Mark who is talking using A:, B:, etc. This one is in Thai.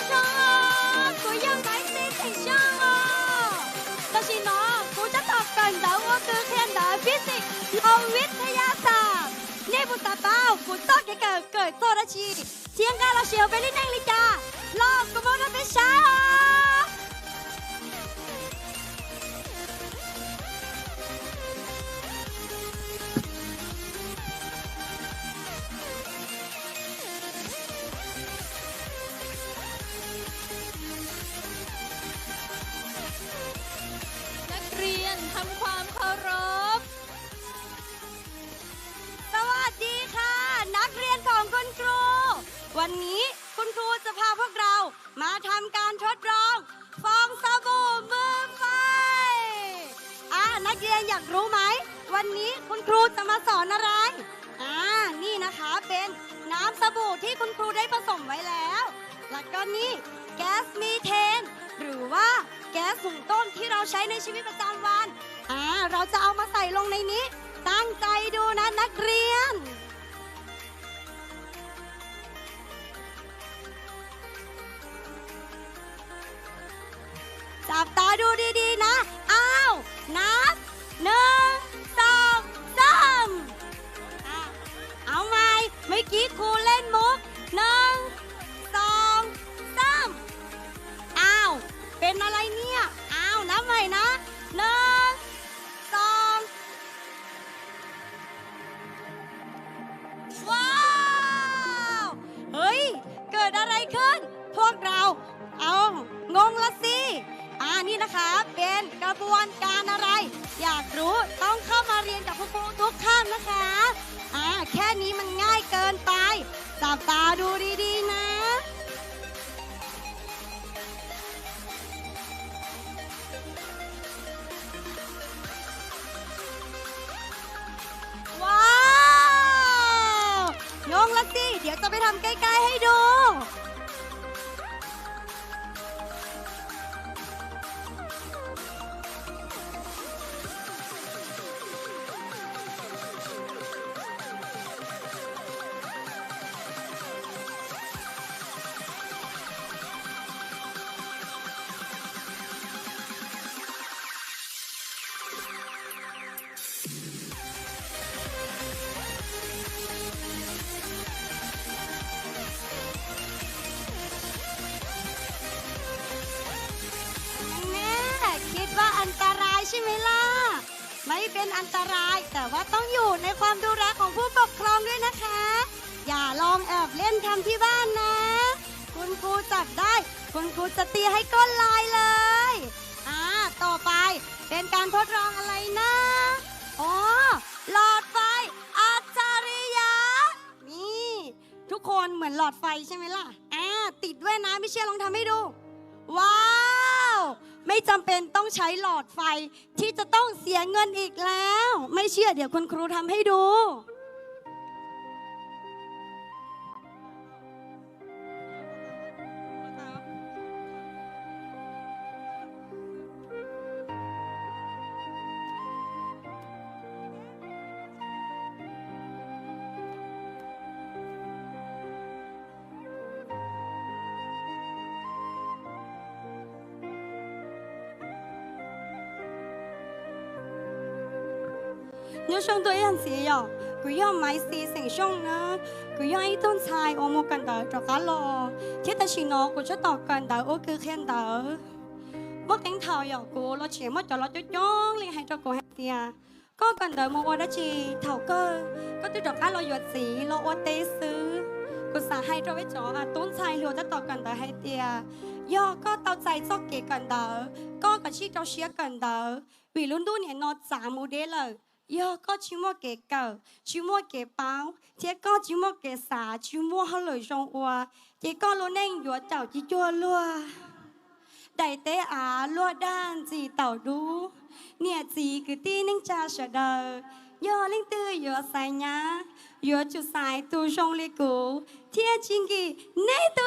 A: 上啊，佢ยังไงสิถึงช่างอ่ะแต่สิเนาะกูจะตอบกันแต่ว่าคือแค่ไหนฟิสิกส์เอาวิทยาศาสตร์นี่บุตรเป้ากูต้องเกิดโซราชีเทียงกันเราเชียวไปเล่นนังลิกาลอกกูบอกว่าเป็นช้า
B: เรียนทำความเคารพ
A: สวัสดีค่ะ นักเรียนของคุณครู วันนี้คุณครูจะพาพวกเรามาทำการทดลองฟองสบู่มือไฟนักเรียนอยากรู้ไหมวันนี้คุณครูจะมาสอนอะไรนี่นะคะเป็นน้ำสบู่ที่คุณครูได้ผสมไว้แล้วแล้วก็นี่แก๊สมีเทนหรือว่าแก๊สหุงต้มที่เราใช้ในชีวิตประจำวันเราจะเอามาใส่ลงในนี้ตั้งใจดูนะนักเรียนจับตาดูดีๆนะนับ1 2 3เอาใหม่เมื่อกี้ครูเล่นมุก1 2 3เป็นอะไรเนี่ยนับใหม่นะ1 2ว้าวเฮ้ยเกิดอะไรขึ้นพวกเรางงละสินี่นะคะเป็นกระบวนการอะไรอยากรู้ต้องเข้ามาเรียนกับครูทุกท่านนะคะแค่นี้มันง่ายเกินไปจับตาดูดีๆนะว้าวยงละสิเดี๋ยวจะไปทำใกล้ๆให้ดูคิดว่าอันตรายใช่ไหมล่ะไม่เป็นอันตรายแต่ว่าต้องอยู่ในความดูแลของผู้ปกครองด้วยนะคะอย่าลองแอบเล่นทำที่บ้านนะคุณครูจับได้คุณครูจะตีให้ก้นลายเลยต่อไปเป็นการทดลองอะไรนะหลอดไฟอัจฉริยะนี่ทุกคนเหมือนหลอดไฟใช่ไหมล่ะติดด้วยนะไม่เชื่อลองทำให้ดูว้าวไม่จำเป็นต้องใช้หลอดไฟที่จะต้องเสียเงินอีกแล้วไม่เชื่อเดี๋ยวคุณครูทำให้ดูnhớ xong tôi ăn gì à cứ要买gì成xong nữa cứ要一顿菜我冇cần đợi cho cá lò thế ta chỉ nó cũng cho tao cần đợi ô cứ khen đợi mất cánh thầu giờ cô lo chỉ mất cho lo cho liên hệ cho cô hết tia có cần đợi một đó chỉ thầu cơ có tôi cho cá lo giọt gì lo ô tê xứ cô xả hay cho với chó tốn菜luôn cho tao cần đợi hết tia do có tao chạy cho kể cần đợi có cả chi cho xía cần đợi vì luôn đu này nó trả một đế lời giờ có chỉ mua cái cờ, chỉ mua cái bao, chỉ có chỉ mua cái xả, chỉ mua hơi lời trong hoa, chỉ có luôn nên vừa tàu chỉ chua luôn, đại tế lúa đan gì tàu đu, nhẹ gì cứ tin nên cha sợ đời, giờ linh tư giờ xài nhá, giờ chú xài tu trong lê cổ, thiên chính kỳ nấy tu